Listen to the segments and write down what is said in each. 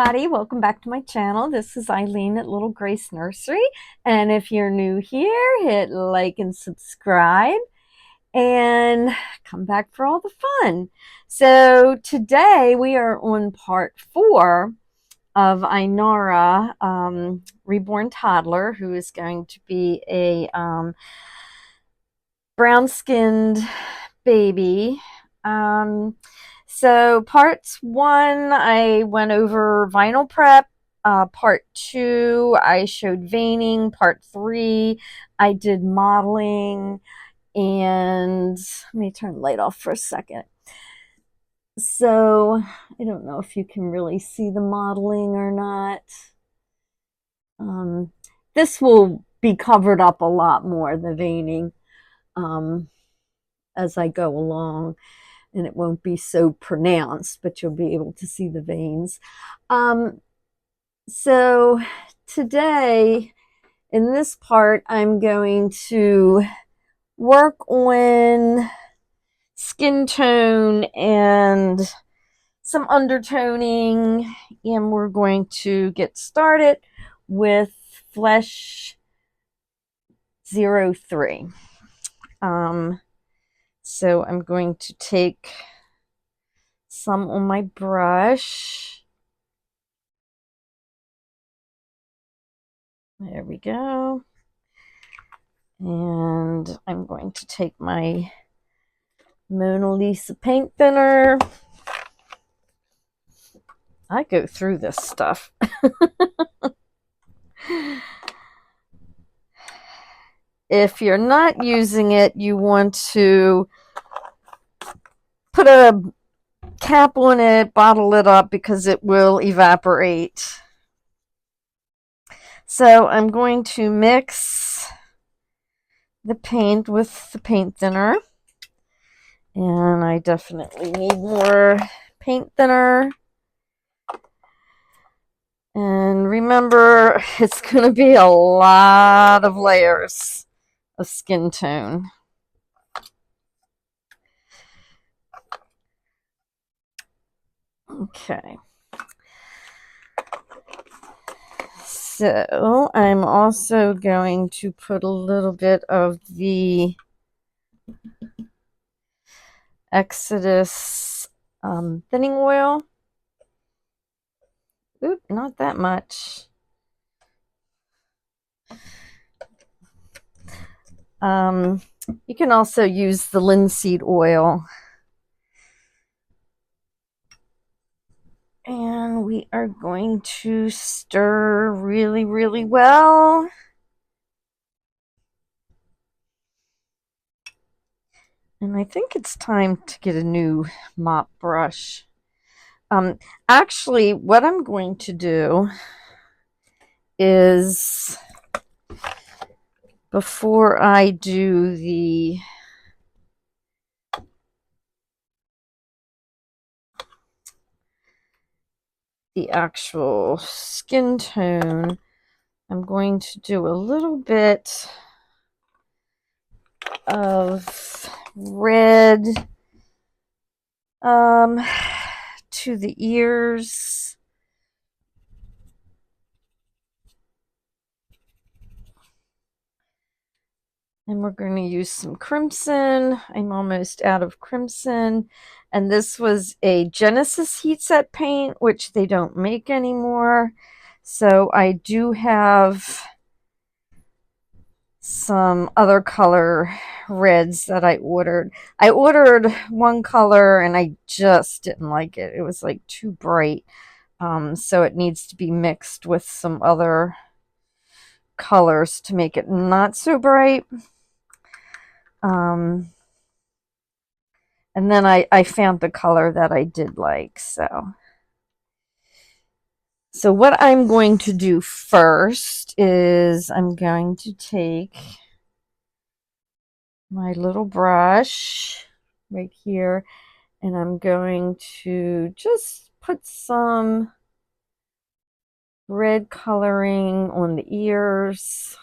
everybody, welcome back to my channel. This is Eileen at Little Grace Nursery, and if you're new here, hit like and subscribe and come back for all the fun. So today we are on part 4 of Inara, Reborn toddler, who is going to be a brown-skinned baby. So parts 1, I went over vinyl prep. Part 2, I showed veining. Part 3, I did modeling. And let me turn the light off for a second. So I don't know if you can really see the modeling or not. This will be covered up a lot more, the veining, as I go along. And it won't be so pronounced, but you'll be able to see the veins. So today, in this part, I'm going to work on skin tone and some undertoning, and we're going to get started with Flesh 03. So I'm going to take some on my brush. There we go. And I'm going to take my Mona Lisa paint thinner. I go through this stuff. If you're not using it, you want to put a cap on it, bottle it up, because it will evaporate. So I'm going to mix the paint with the paint thinner. And I definitely need more paint thinner. And remember, it's going to be a lot of layers of skin tone. Okay. So I'm also going to put a little bit of the Exodus thinning oil. Oop, not that much. You can also use the linseed oil. And we are going to stir really, really well. And I think it's time to get a new mop brush. Actually, what I'm going to do is, before I do the actual skin tone, I'm going to do a little bit of red to the ears. And we're going to use some crimson. I'm almost out of crimson. And this was a Genesis heat set paint, which they don't make anymore. So I do have some other color reds that I ordered. I ordered one color and I just didn't like it. It was like too bright. So it needs to be mixed with some other colors to make it not so bright. And then I found the color that I did like. So what I'm going to do first is I'm going to take my little brush right here, and I'm going to just put some red coloring on the ears.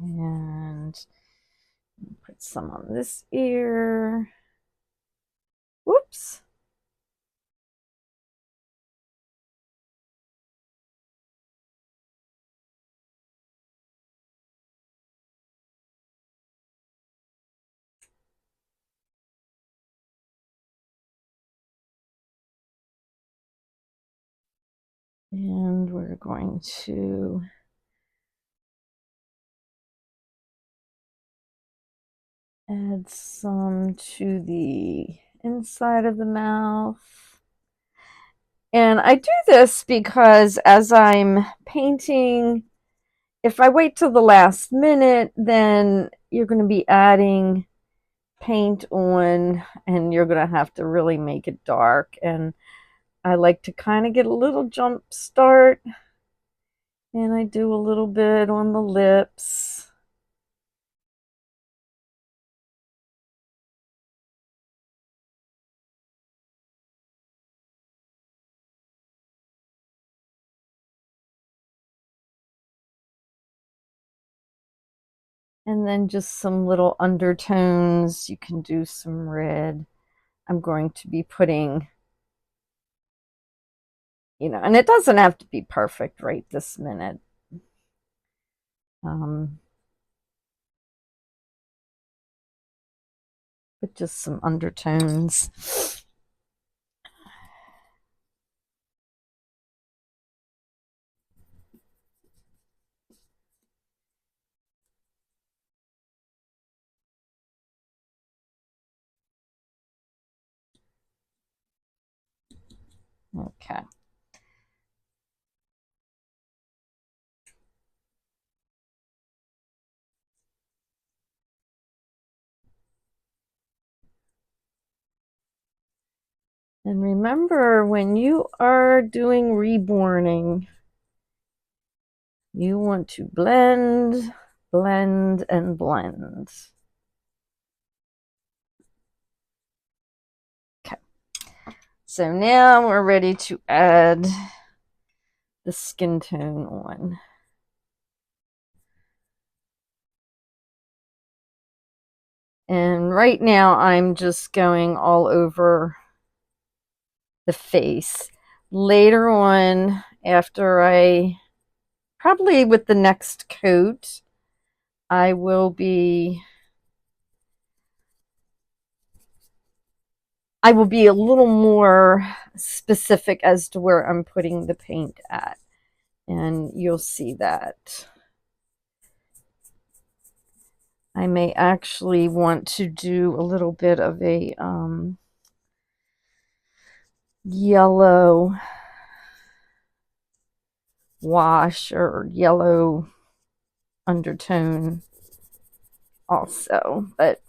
And and put some on this ear. Whoops. And we're going to add some to the inside of the mouth. And I do this because as I'm painting, if I wait till the last minute, then you're going to be adding paint on and you're going to have to really make it dark. And I like to kind of get a little jump start, and I do a little bit on the lips. And then just some little undertones. You can do some red. I'm going to be putting, and it doesn't have to be perfect right this minute. But just some undertones. Okay. And remember, when you are doing reborning, you want to blend, blend, and blend. Okay. So now we're ready to add the skin tone on. And right now I'm just going all over the face. Later on, after probably with the next coat, I will be a little more specific as to where I'm putting the paint at. And you'll see that. I may actually want to do a little bit of a yellow wash or yellow undertone also, but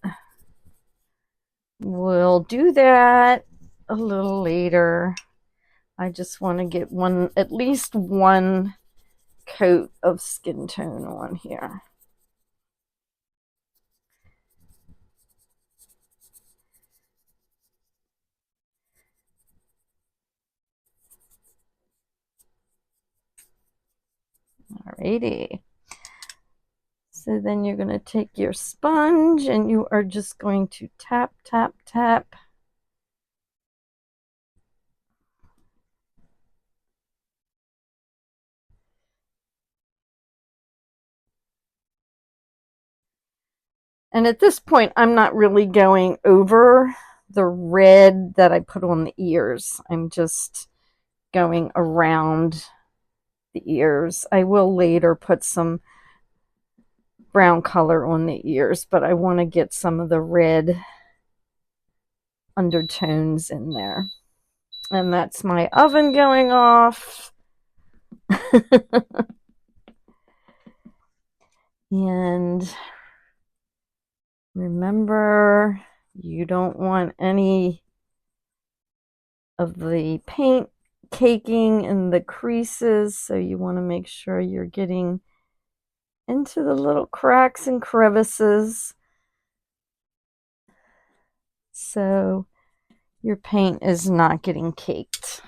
we'll do that a little later. I just want to get at least one coat of skin tone on here. Alrighty. So then you're going to take your sponge and you are just going to tap, tap, tap. And at this point, I'm not really going over the red that I put on the ears. I'm just going around the ears. I will later put some brown color on the ears, but I want to get some of the red undertones in there. And that's my oven going off. And remember, you don't want any of the paint caking in the creases, so you want to make sure you're getting into the little cracks and crevices so your paint is not getting caked.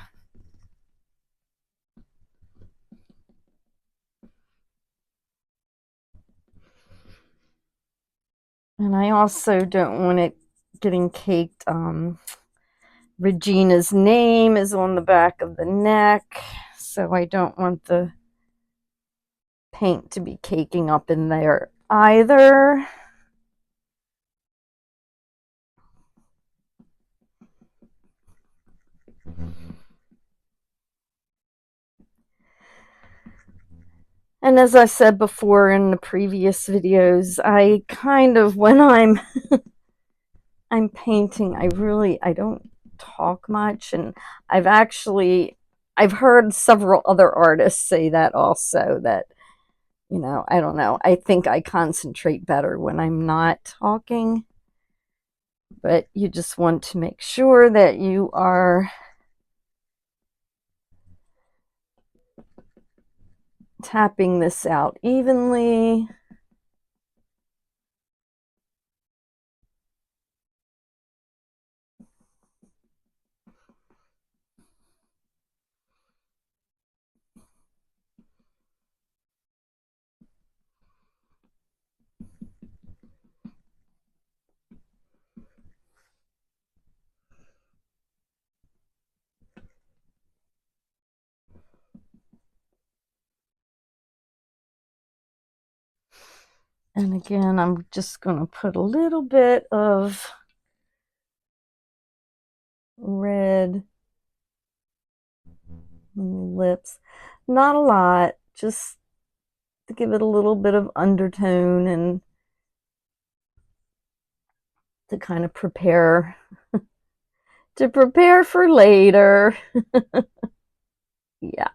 And I also don't want it getting caked. Regina's name is on the back of the neck, so I don't want the paint to be caking up in there either. And as I said before in the previous videos, I kind of, when I'm painting, I don't talk much, and I've heard several other artists say that also, that, you know, I don't know, I think I concentrate better when I'm not talking, but you just want to make sure that you are tapping this out evenly. And again, I'm just going to put a little bit of red on the lips. Not a lot, just to give it a little bit of undertone and to kind of prepare for later. Yeah.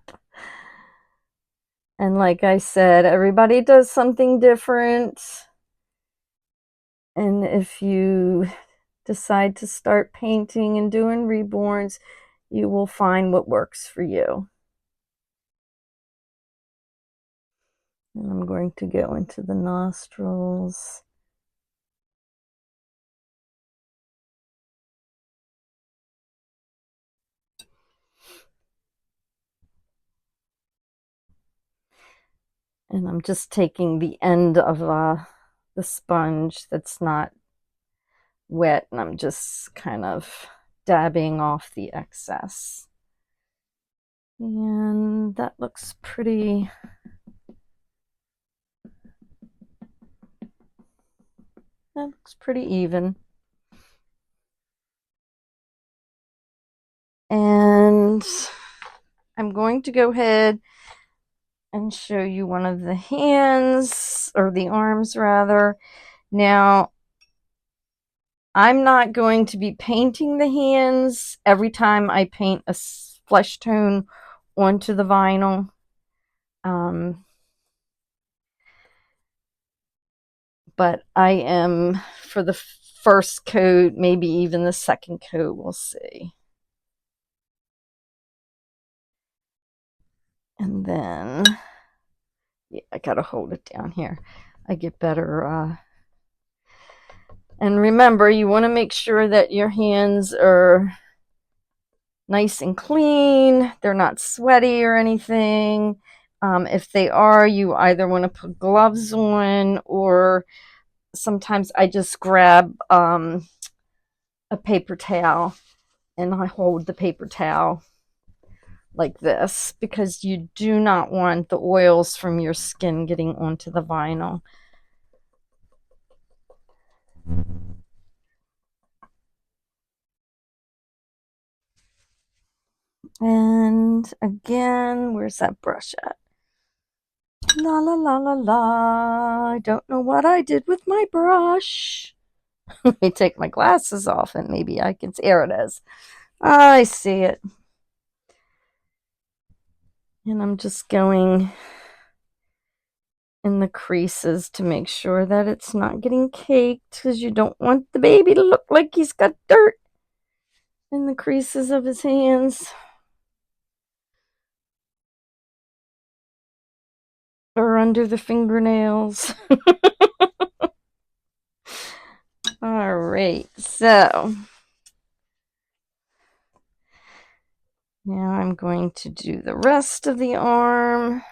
And like I said, everybody does something different. And if you decide to start painting and doing reborns, you will find what works for you. And I'm going to go into the nostrils. And I'm just taking the end of the sponge that's not wet, and I'm just kind of dabbing off the excess. And that looks pretty. That looks pretty even. And I'm going to go ahead and show you one of the hands, or the arms rather. Now, I'm not going to be painting the hands every time I paint a flesh tone onto the vinyl. But I am, for the first coat, maybe even the second coat, we'll see. And then, yeah, I gotta hold it down here. I get better. And remember, you want to make sure that your hands are nice and clean. They're not sweaty or anything. If they are, you either want to put gloves on, or sometimes I just grab a paper towel and I hold the paper towel like this, because you do not want the oils from your skin getting onto the vinyl. And again, where's that brush at? La la la la la. I don't know what I did with my brush. Let me take my glasses off and maybe I can see. Here it is. I see it. And I'm just going in the creases to make sure that it's not getting caked, because you don't want the baby to look like he's got dirt in the creases of his hands or under the fingernails. All right, so now I'm going to do the rest of the arm.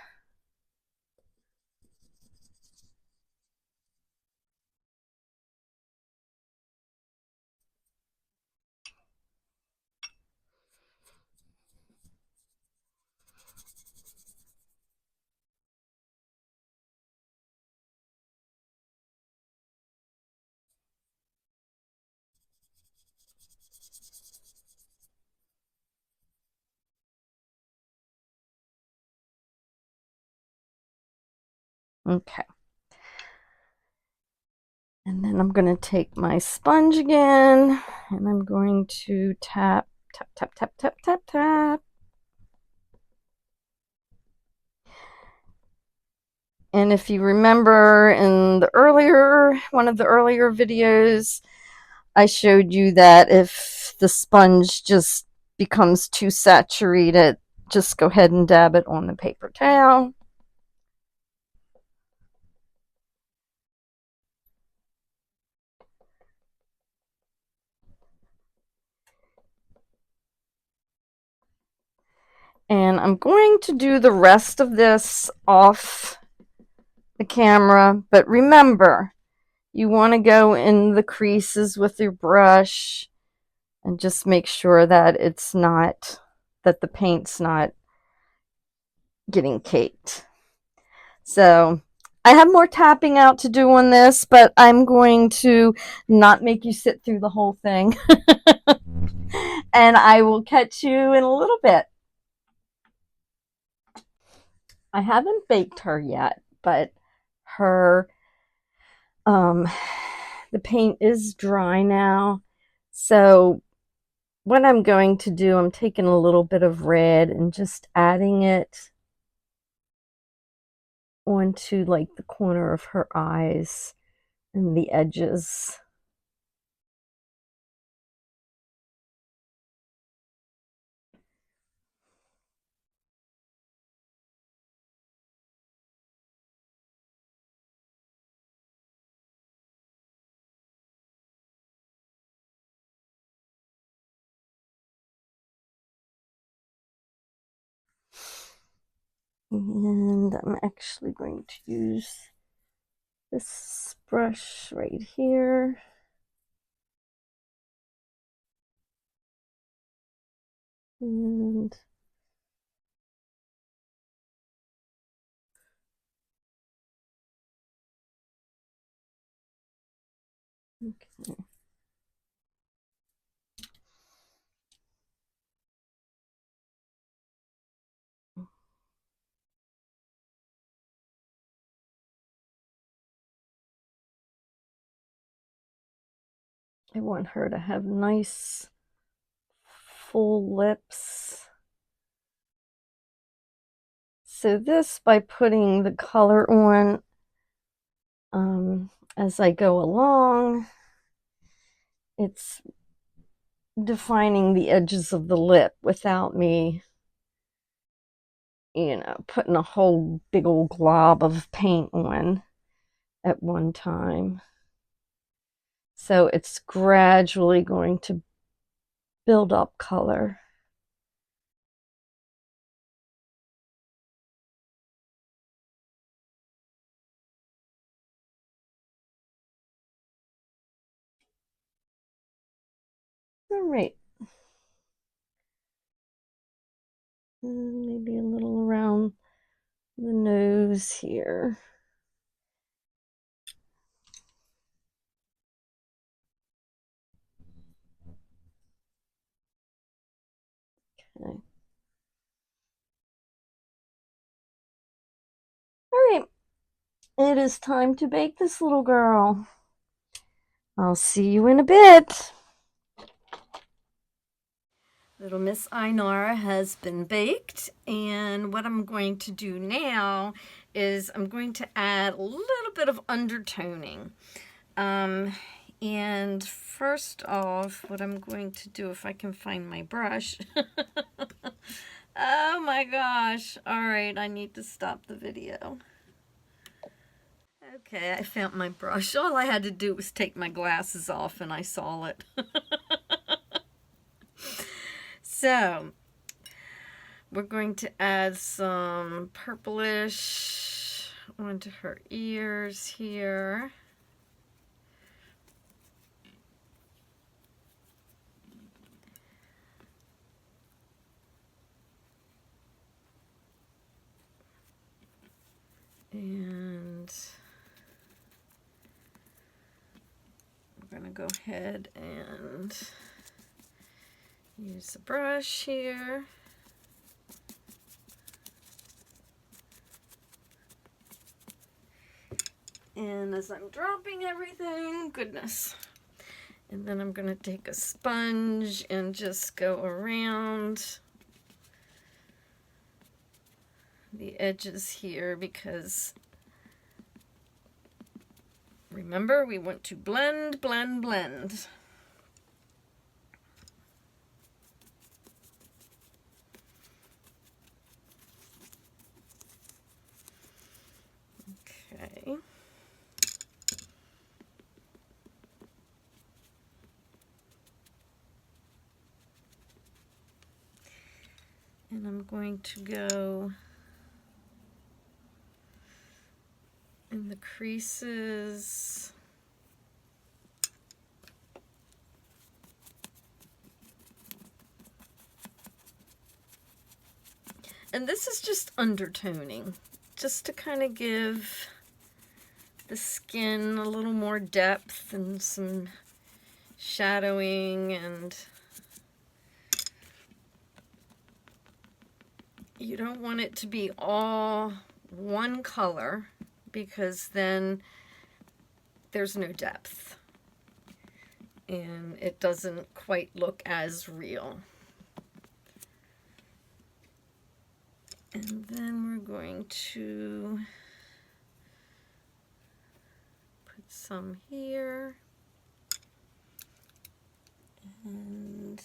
Okay. And then I'm going to take my sponge again, and I'm going to tap, tap, tap, tap, tap, tap, tap. And if you remember in one of the earlier videos, I showed you that if the sponge just becomes too saturated, just go ahead and dab it on the paper towel. And I'm going to do the rest of this off the camera, but remember, you want to go in the creases with your brush and just make sure that that the paint's not getting caked. So I have more tapping out to do on this, but I'm going to not make you sit through the whole thing. And I will catch you in a little bit. I haven't baked her yet, but her the paint is dry now. So what I'm going to do, I'm taking a little bit of red and just adding it onto like the corner of her eyes and the edges. And I'm actually going to use this brush right here. And okay. I want her to have nice full lips. So this, by putting the color on as I go along, it's defining the edges of the lip without me, putting a whole big old glob of paint on at one time. So it's gradually going to build up color. All right. Maybe a little around the nose here. Okay. All right. It is time to bake this little girl. I'll see you in a bit. Little Miss Inara has been baked, and what I'm going to do now is I'm going to add a little bit of undertoning. And first off, what I'm going to do, if I can find my brush. Oh my gosh. All right, I need to stop the video. Okay, I found my brush. All I had to do was take my glasses off and I saw it. So, we're going to add some purplish onto her ears here. And we're going to go ahead and use the brush here. And as I'm dropping everything, goodness. And then I'm going to take a sponge and just go around the edges here, because remember, we want to blend, blend, blend. Okay. And I'm going to go in the creases. And this is just undertoning, just to kind of give the skin a little more depth and some shadowing, and you don't want it to be all one color, because then there's no depth and it doesn't quite look as real. And then we're going to put some here, and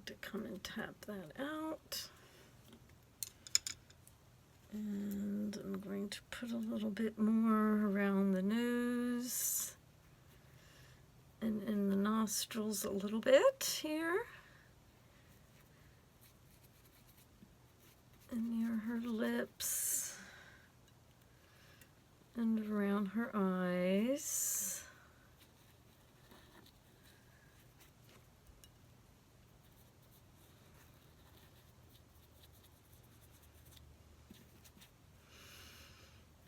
to come and tap that out. And I'm going to put a little bit more around the nose and in the nostrils a little bit here. And near her lips and around her eyes.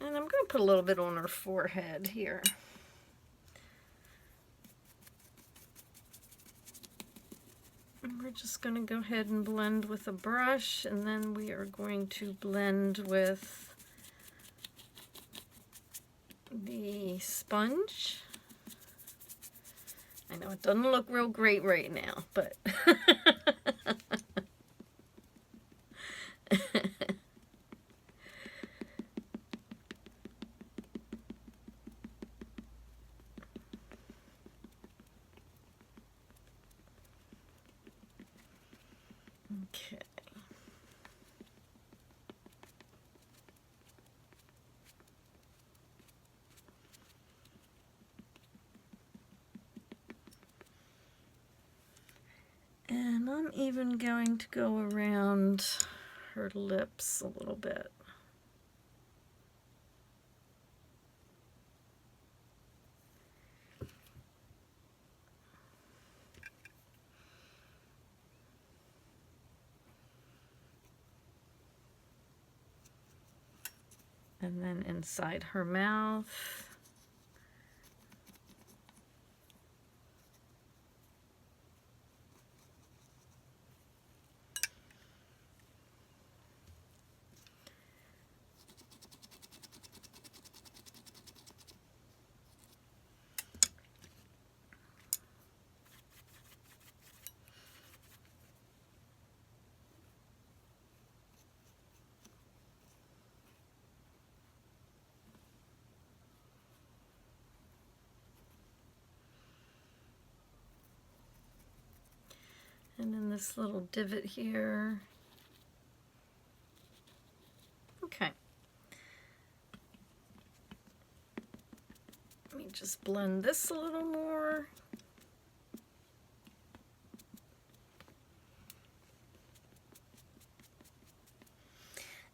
And I'm going to put a little bit on her forehead here. And we're just going to go ahead and blend with a brush, and then we are going to blend with the sponge. I know it doesn't look real great right now, but okay. And I'm even going to go around her lips a little bit. And then inside her mouth. And then this little divot here. Okay. Let me just blend this a little more.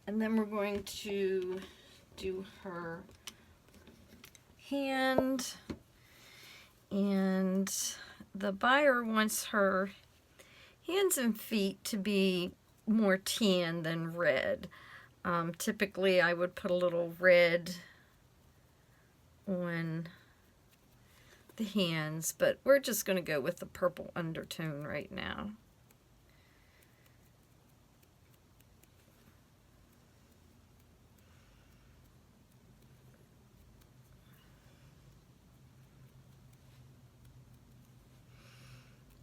And then we're going to do her hand. And the buyer wants her hands and feet to be more tan than red. Typically I would put a little red on the hands, but we're just going to go with the purple undertone right now.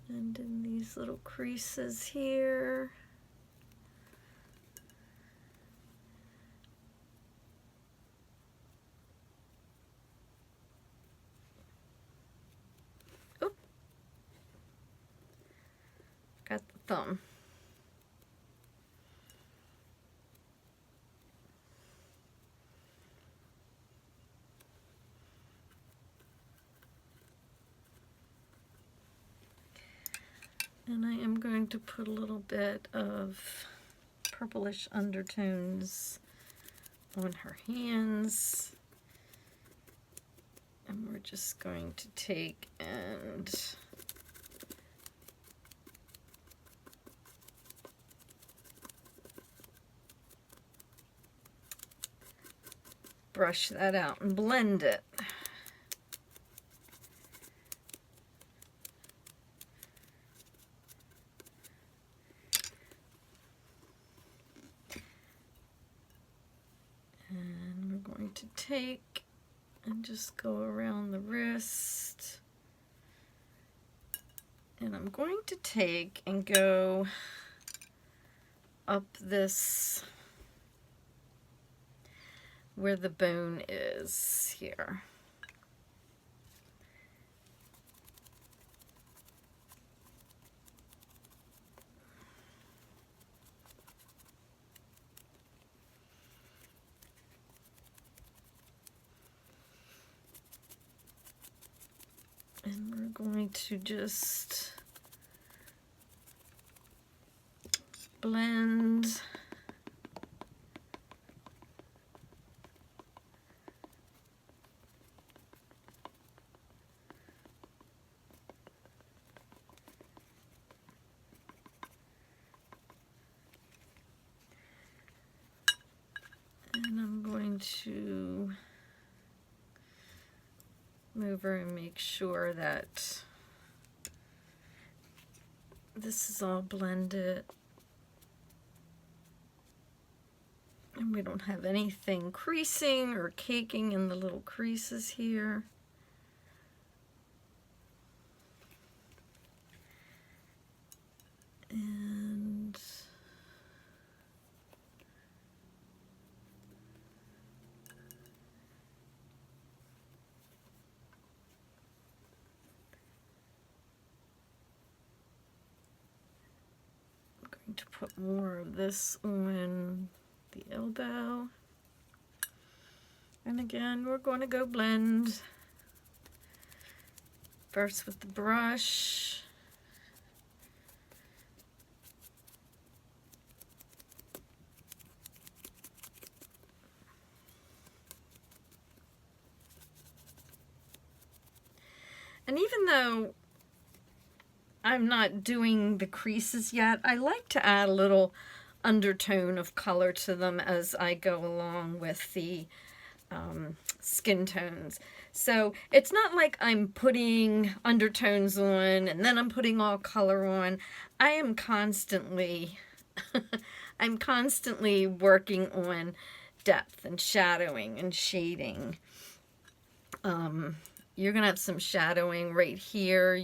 And in these little creases here. Oop. Got the thumb. And I am going to put a little bit of purplish undertones on her hands. And we're just going to take and brush that out and blend it. And we're going to take and just go around the wrist. And I'm going to take and go up this, where the bone is here. And we're going to just blend. And I'm going to move her and make sure that this is all blended and we don't have anything creasing or caking in the little creases here. And to put more of this on the elbow. And again, we're going to go blend first with the brush. And even though I'm not doing the creases yet, I like to add a little undertone of color to them as I go along with the skin tones. So it's not like I'm putting undertones on and then I'm putting all color on. I am constantly I'm constantly working on depth and shadowing and shading. You're gonna have some shadowing right here.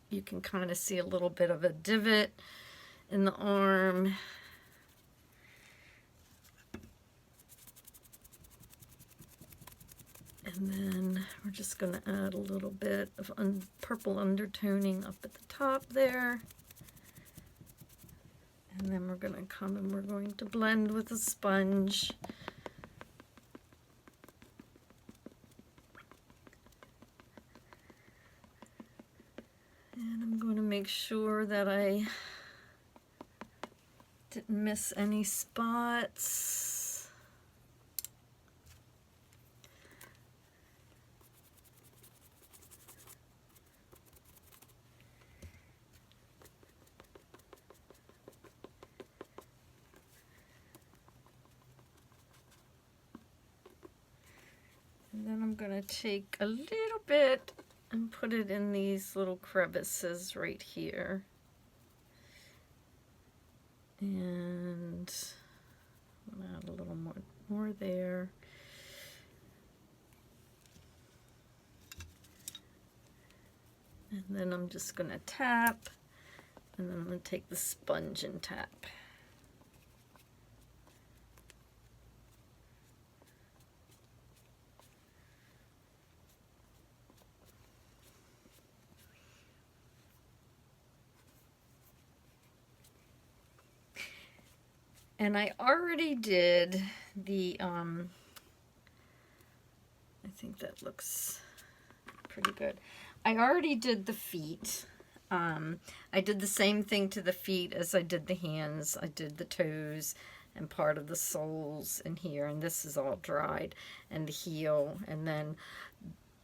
You can kind of see a little bit of a divot in the arm. And then we're just going to add a little bit of purple undertoning up at the top there. And then we're going to come and we're going to blend with a sponge. And I'm going to make sure that I didn't miss any spots. I'm going to take a little bit and put it in these little crevices right here. And add a little more there. And then I'm just going to tap, and then I'm going to take the sponge and tap. And I already did the, I think that looks pretty good. I already did the feet. I did the same thing to the feet as I did the hands. I did the toes and part of the soles in here, and this is all dried, and the heel, and then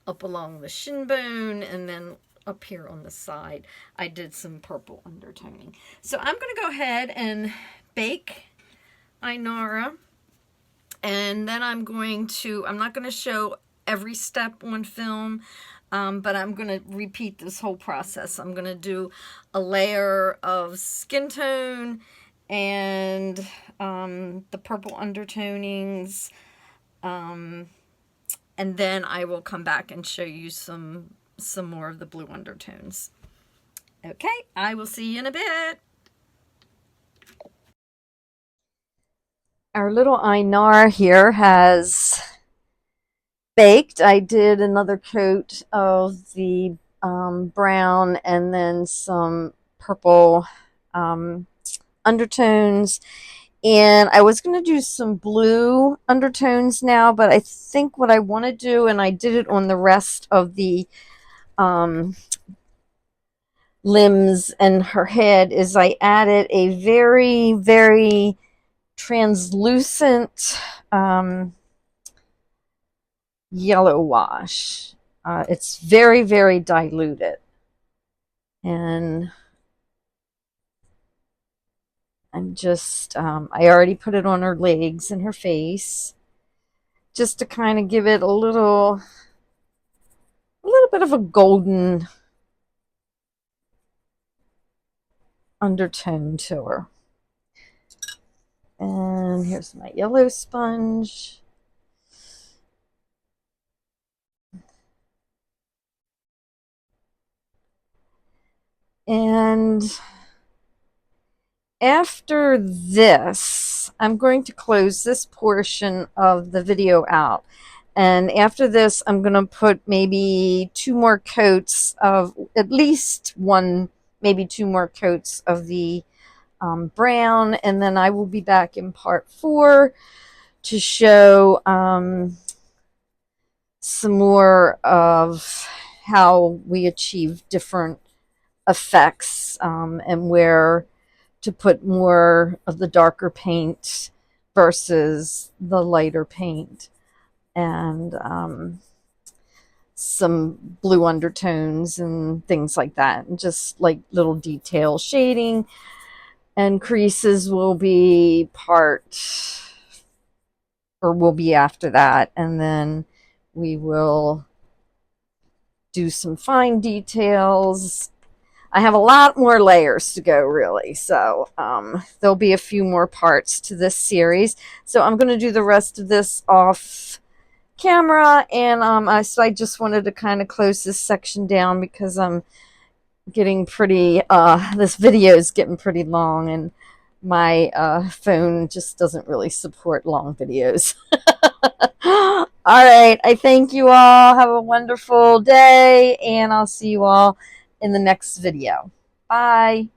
up along the shin bone, and then up here on the side, I did some purple undertoning. So I'm going to go ahead and bake Inara, and then I'm not going to show every step on film, but I'm going to repeat this whole process. I'm going to do a layer of skin tone and the purple undertonings, and then I will come back and show you some more of the blue undertones. Okay, I will see you in a bit. Our little Inara here has baked. I did another coat of the brown and then some purple undertones. And I was going to do some blue undertones now, but I think what I want to do, and I did it on the rest of the limbs and her head, is I added a very, very translucent yellow wash. It's very, very diluted. And I'm just, I already put it on her legs and her face, just to kind of give it a little bit of a golden undertone to her. And here's my yellow sponge. And after this, I'm going to close this portion of the video out. And after this, I'm going to put maybe 2 more coats of, at least 1, maybe 2 more coats of the brown. And then I will be back in part 4 to show some more of how we achieve different effects, and where to put more of the darker paint versus the lighter paint, and some blue undertones and things like that, and just like little detail shading. And creases will be will be after that, and then we will do some fine details. I have a lot more layers to go, really, so there'll be a few more parts to this series. So I'm going to do the rest of this off camera, and so I just wanted to kind of close this section down because I'm getting pretty, this video is getting pretty long, and my phone just doesn't really support long videos. All right, I thank you all. Have a wonderful day, and I'll see you all in the next video. Bye.